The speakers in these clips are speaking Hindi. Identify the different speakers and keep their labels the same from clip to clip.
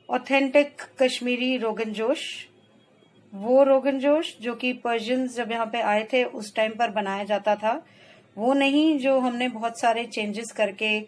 Speaker 1: ऑथेंटिक कश्मीरी रोगन जोश, वो रोगन जोश जो कि पर्शियंस जब यहाँ पे आए थे उस टाइम पर बनाया जाता था, वो नहीं जो हमने बहुत सारे चेंजेस करके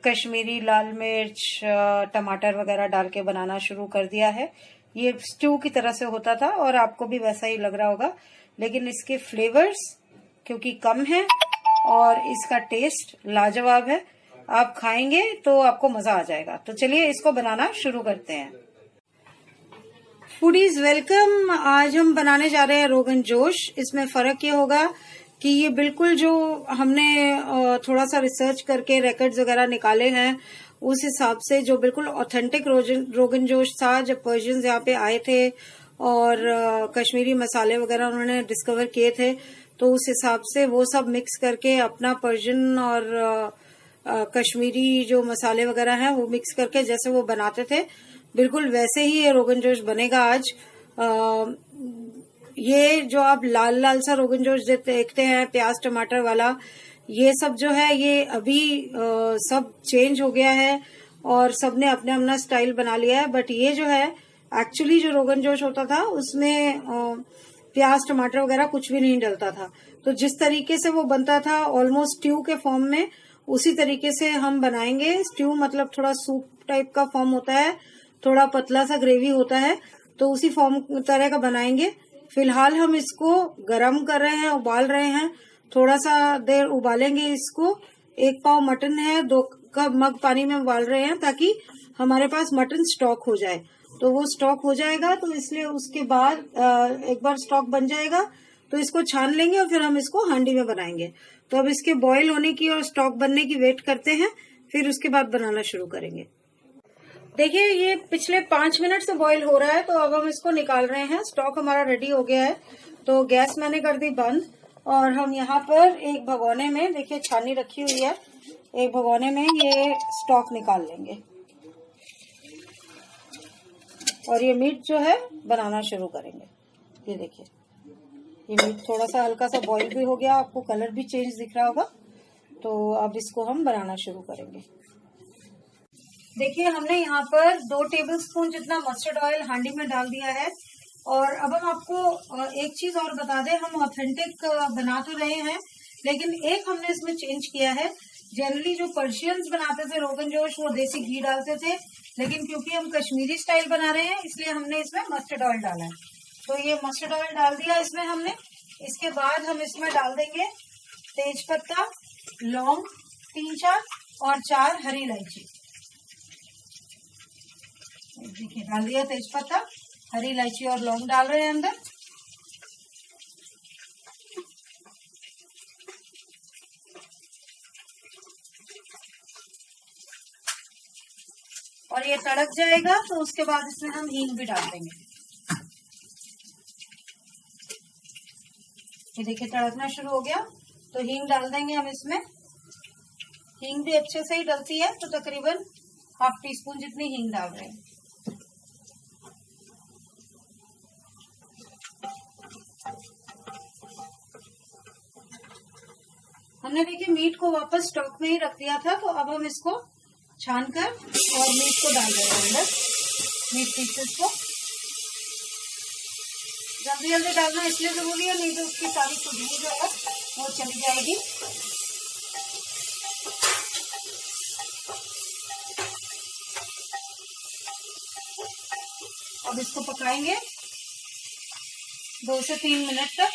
Speaker 1: कश्मीरी लाल मिर्च टमाटर वगैरह डाल के बनाना शुरू कर दिया है। ये स्ट्यू की तरह से होता था और आपको भी वैसा ही लग रहा होगा, लेकिन इसके फ्लेवर्स क्योंकि कम है और इसका टेस्ट लाजवाब है। आप खाएंगे तो आपको मजा आ जाएगा। तो चलिए इसको बनाना शुरू करते हैं। Foodies welcome. आज हम बनाने जा रहे हैं रोगन जोश। इसमें फर्क ये होगा कि ये बिल्कुल जो हमने थोड़ा सा रिसर्च करके रिकॉर्ड्स वगैरह निकाले हैं उस हिसाब से जो बिल्कुल ऑथेंटिक रोगन जोश था, जब पर्शियंस यहाँ पे आए थे और कश्मीरी मसाले वगैरह उन्होंने डिस्कवर किए थे, तो उस हिसाब से वो सब मिक्स करके अपना पर्शियन और कश्मीरी जो मसाले वगैरह हैं वो मिक्स करके जैसे वो बनाते थे बिल्कुल वैसे ही ये रोगन जोश बनेगा आज। ये जो आप लाल लाल सा रोगन जोश देखते हैं प्याज टमाटर वाला, ये सब जो है ये अभी सब चेंज हो गया है और सबने अपने अपना स्टाइल बना लिया है। बट ये जो है एक्चुअली जो रोगन जोश होता था उसमें प्याज टमाटर वगैरह कुछ भी नहीं डलता था। तो जिस तरीके से वो बनता था ऑलमोस्ट स्ट्यू के फॉर्म में, उसी तरीके से हम बनाएंगे। स्ट्यू मतलब थोड़ा सूप टाइप का फॉर्म होता है, थोड़ा पतला सा ग्रेवी होता है, तो उसी फॉर्म तरह का बनाएंगे। फिलहाल हम इसको गरम कर रहे हैं, उबाल रहे हैं, थोड़ा सा देर उबालेंगे इसको। 1 पाव मटन है, 2 कप मग पानी में उबाल रहे हैं ताकि हमारे पास मटन स्टॉक हो जाए। तो वो स्टॉक हो जाएगा तो इसलिए उसके बाद एक बार स्टॉक बन जाएगा तो इसको छान लेंगे और फिर हम इसको हांडी में बनाएंगे। तो अब इसके बॉईल होने की और स्टॉक बनने की वेट करते हैं, फिर उसके बाद बनाना शुरू करेंगे। देखिए ये पिछले 5 मिनट से बॉईल हो रहा है, तो अब हम इसको निकाल रहे हैं। स्टॉक हमारा रेडी हो गया है, तो गैस मैंने कर दी बंद और हम यहाँ पर एक भगोने में, देखिए छानी रखी हुई है, एक भगोने में ये स्टॉक निकाल लेंगे और ये मीट जो है बनाना शुरू करेंगे। ये देखिए ये मीट थोड़ा सा हल्का सा बॉईल भी हो गया, आपको कलर भी चेंज दिख रहा होगा। तो अब इसको हम बनाना शुरू करेंगे। देखिए हमने यहाँ पर 2 टेबलस्पून जितना मस्टर्ड ऑयल हांडी में डाल दिया है। और अब हम आपको एक चीज और बता दें, हम ऑथेंटिक बना तो रहे हैं लेकिन एक हमने इसमें चेंज किया है। जनरली जो पर्शियंस बनाते थे रोगन जोश वो देसी घी डालते थे, लेकिन क्योंकि हम कश्मीरी स्टाइल बना रहे हैं इसलिए हमने इसमें मस्टर्ड ऑयल डाला है। तो ये मस्टर्ड ऑयल डाल दिया इसमें हमने। इसके बाद हम इसमें डाल देंगे तेज पत्ता, लौंग 3-4 और 4 हरी इलायची। देखिए डाल दिया तेज पत्ता, हरी इलायची और लौंग डाल रहे हैं अंदर। और ये तड़क जाएगा तो उसके बाद इसमें हम हींग भी डाल देंगे। ये देखिए तड़कना शुरू हो गया तो हींग डाल देंगे हम इसमें। हींग भी अच्छे से ही डलती है, तो तकरीबन ½ टीस्पून जितनी हींग डाल रहे हैं। हमने देखिए मीट को वापस स्टॉक में ही रख दिया था, तो अब हम इसको छानकर और मीट को डाल देंगे अंदर, मीट पीसेस को। जल्दी जल्दी डालना इसलिए जरूरी है, नहीं तो उसकी सारी खुशबू जो है वो चली जाएगी। अब इसको पकाएंगे 2 से 3 मिनट तक।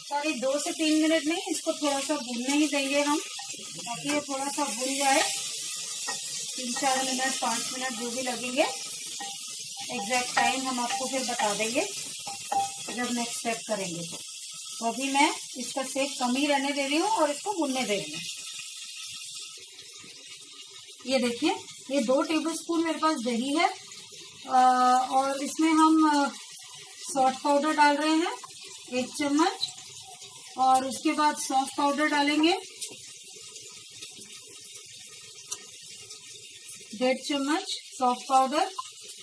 Speaker 1: सॉरी 2 से 3 मिनट नहीं, इसको थोड़ा सा भूनने ही देंगे हम, ताकि ये थोड़ा सा भून जाए। 3-4 मिनट 5 मिनट जो भी लगेंगे, एग्जैक्ट टाइम हम आपको फिर बता देंगे जब नेक्स्ट स्टेप करेंगे। तो अभी मैं इसका सेक कम ही रहने दे रही हूँ और इसको भूनने दे रही हूँ। ये देखिए ये 2 टेबलस्पून मेरे पास दही है और इसमें हम सॉल्ट पाउडर डाल रहे हैं 1 चम्मच, और उसके बाद सौंफ पाउडर डालेंगे 1.5 चम्मच सौंफ पाउडर,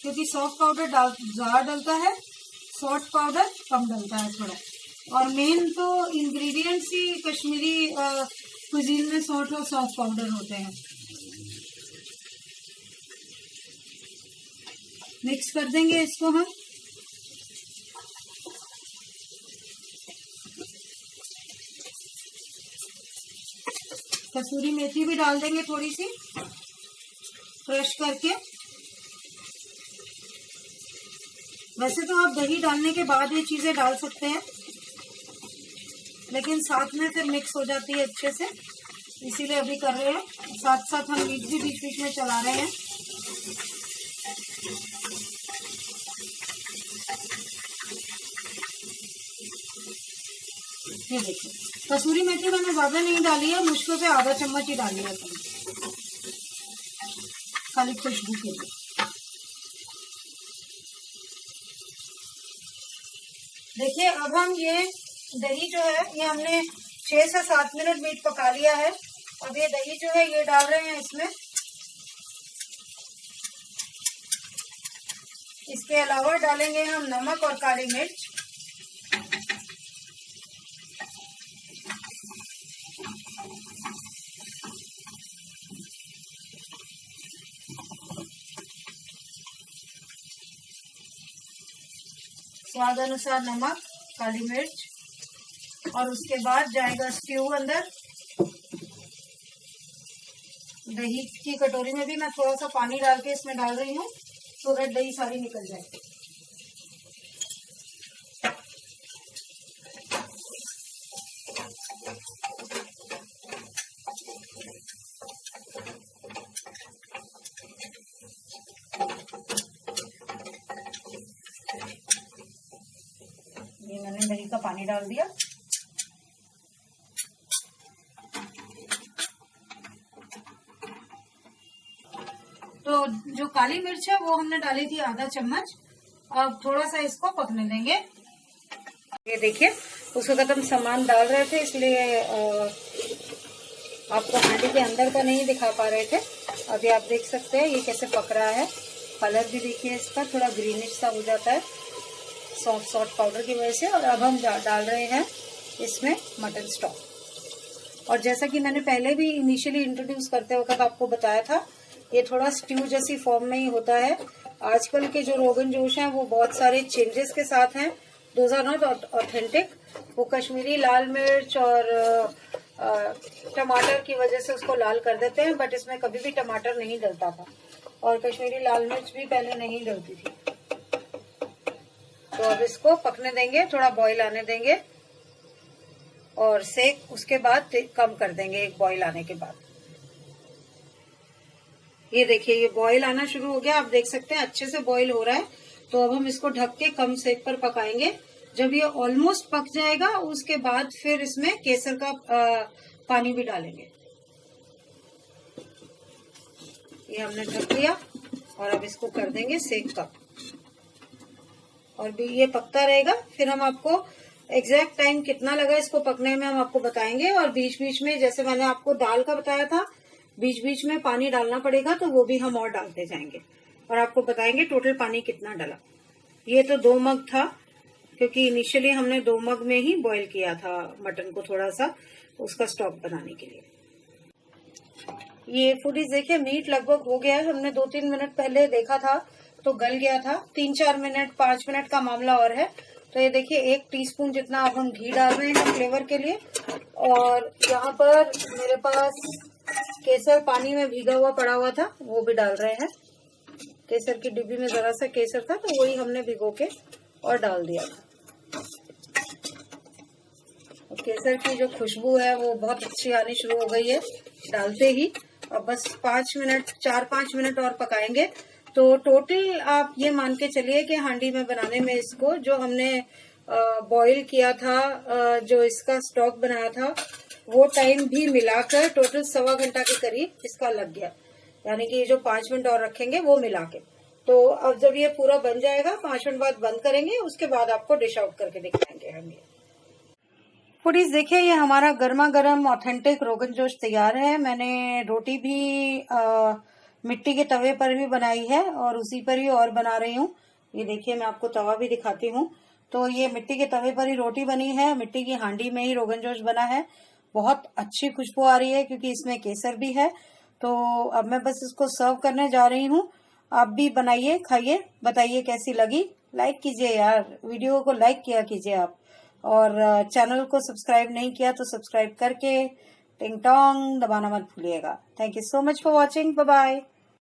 Speaker 1: क्योंकि सौंफ पाउडर ज्यादा डलता है, सॉल्ट पाउडर कम डलता है थोड़ा। और मेन तो इंग्रेडिएंट्स ही कश्मीरी कुजीन में सॉल्ट और सौंफ पाउडर होते हैं। मिक्स कर देंगे इसको हम। कसूरी मेथी भी डाल देंगे थोड़ी सी क्रश करके। वैसे तो आप दही डालने के बाद ये चीजें डाल सकते हैं, लेकिन साथ में फिर मिक्स हो जाती है अच्छे से, इसीलिए अभी कर रहे हैं। साथ साथ हम बीच बीच में चला रहे हैं। ये देखिए, कसूरी मेथी मैंने ज्यादा नहीं डाली है, मुश्किल से आधा चम्मच ही डाली है खाली खुशबू के लिए। देखिए अब हम ये दही जो है ये हमने 6 से 7 मिनट मीट पका लिया है। अब ये दही जो है ये डाल रहे हैं इसमें। इसके अलावा डालेंगे हम नमक और काली मिर्च। स्वाद अनुसार नमक, काली मिर्च, और उसके बाद जाएगा स्ट्यू अंदर। दही की कटोरी में भी मैं थोड़ा सा पानी डाल के इसमें डाल रही हूँ, तो दैट दही सारी निकल जाए। ये मैंने दही का पानी डाल दिया। तो जो काली मिर्च है वो हमने डाली थी आधा चम्मच। अब थोड़ा सा इसको पकने देंगे। ये देखिए, उस वक्त हम सामान डाल रहे थे, इसलिए आपको हांडी के अंदर का नहीं दिखा पा रहे थे। अभी आप देख सकते हैं ये कैसे पक रहा है। कलर भी देखिए इसका थोड़ा ग्रीनिश सा हो जाता है सॉल्ट पाउडर की वजह से। और अब हम डाल रहे हैं इसमें मटन स्टॉक। और जैसा कि मैंने पहले भी इनिशियली इंट्रोड्यूस करते वक्त आपको बताया था, ये थोड़ा स्ट्यू जैसी फॉर्म में ही होता है। आजकल के जो रोगन जोश हैं वो बहुत सारे चेंजेस के साथ हैं। Those are not authentic. वो कश्मीरी लाल मिर्च और टमाटर की वजह से उसको लाल कर देते हैं, बट इसमें कभी भी टमाटर नहीं डलता था और कश्मीरी लाल मिर्च भी पहले नहीं डलती थी। तो अब इसको पकने देंगे, थोड़ा बॉईल आने देंगे और सेक उसके बाद कम कर देंगे एक बॉईल आने के बाद। ये देखिए ये बॉईल आना शुरू हो गया, आप देख सकते हैं अच्छे से बॉईल हो रहा है। तो अब हम इसको ढक के कम सेक पर पकाएंगे। जब ये ऑलमोस्ट पक जाएगा उसके बाद फिर इसमें केसर का पानी भी डालेंगे। ये हमने ढक दिया और अब इसको कर देंगे सेक कम, और भी ये पकता रहेगा। फिर हम आपको एग्जैक्ट टाइम कितना लगा इसको पकने में हम आपको बताएंगे। और बीच बीच में जैसे मैंने आपको दाल का बताया था, बीच बीच में पानी डालना पड़ेगा, तो वो भी हम और डालते जाएंगे और आपको बताएंगे टोटल पानी कितना डाला। ये तो 2 मग था, क्योंकि इनिशियली हमने 2 मग में ही बॉईल किया था मटन को, थोड़ा सा उसका स्टॉक बनाने के लिए। ये फूडीज देखिए मीट लगभग हो गया है। हमने 2-3 मिनट पहले देखा था तो गल गया था। 3-4 मिनट 5 मिनट का मामला और है। तो ये देखिए 1 टीस्पून जितना अब हम घी डाल रहे हैं फ्लेवर के लिए। और यहाँ पर मेरे पास केसर पानी में भीगा हुआ पड़ा हुआ था, वो भी डाल रहे हैं। केसर की डिब्बी में जरा सा केसर था तो वही हमने भिगो के और डाल दिया था। केसर की जो खुशबू है वो बहुत अच्छी आनी शुरू हो गई है डालते ही। अब बस 4-5 मिनट और पकाएंगे। तो टोटल आप ये मान के चलिए कि हांडी में बनाने में इसको जो हमने बॉईल किया था, जो इसका स्टॉक बनाया था, वो टाइम भी मिलाकर टोटल 1.25 घंटा के करीब इसका लग गया। यानी कि जो 5 मिनट और रखेंगे वो मिला के। तो अब जब ये पूरा बन जाएगा 5 मिनट बाद बंद करेंगे, उसके बाद आपको डिश आउट करके दिखाएंगे हम ये। फूडीज देखिए ये हमारा गर्मा गर्म ऑथेंटिक रोगन जोश तैयार है। मैंने रोटी भी मिट्टी के तवे पर भी बनाई है और उसी पर ही और बना रही हूँ। ये देखिए मैं आपको तवा भी दिखाती हूँ। तो ये मिट्टी के तवे पर ही रोटी बनी है, मिट्टी की हांडी में ही रोगन जोश बना है। बहुत अच्छी खुशबू आ रही है क्योंकि इसमें केसर भी है। तो अब मैं बस इसको सर्व करने जा रही हूँ। आप भी बनाइए, खाइए, बताइए कैसी लगी। लाइक कीजिए यार, वीडियो को लाइक किया कीजिए आप। और चैनल को सब्सक्राइब नहीं किया तो सब्सक्राइब करके टिंग टोंग दबाना मत भूलिएगा। Thank you so much for watching. Bye bye.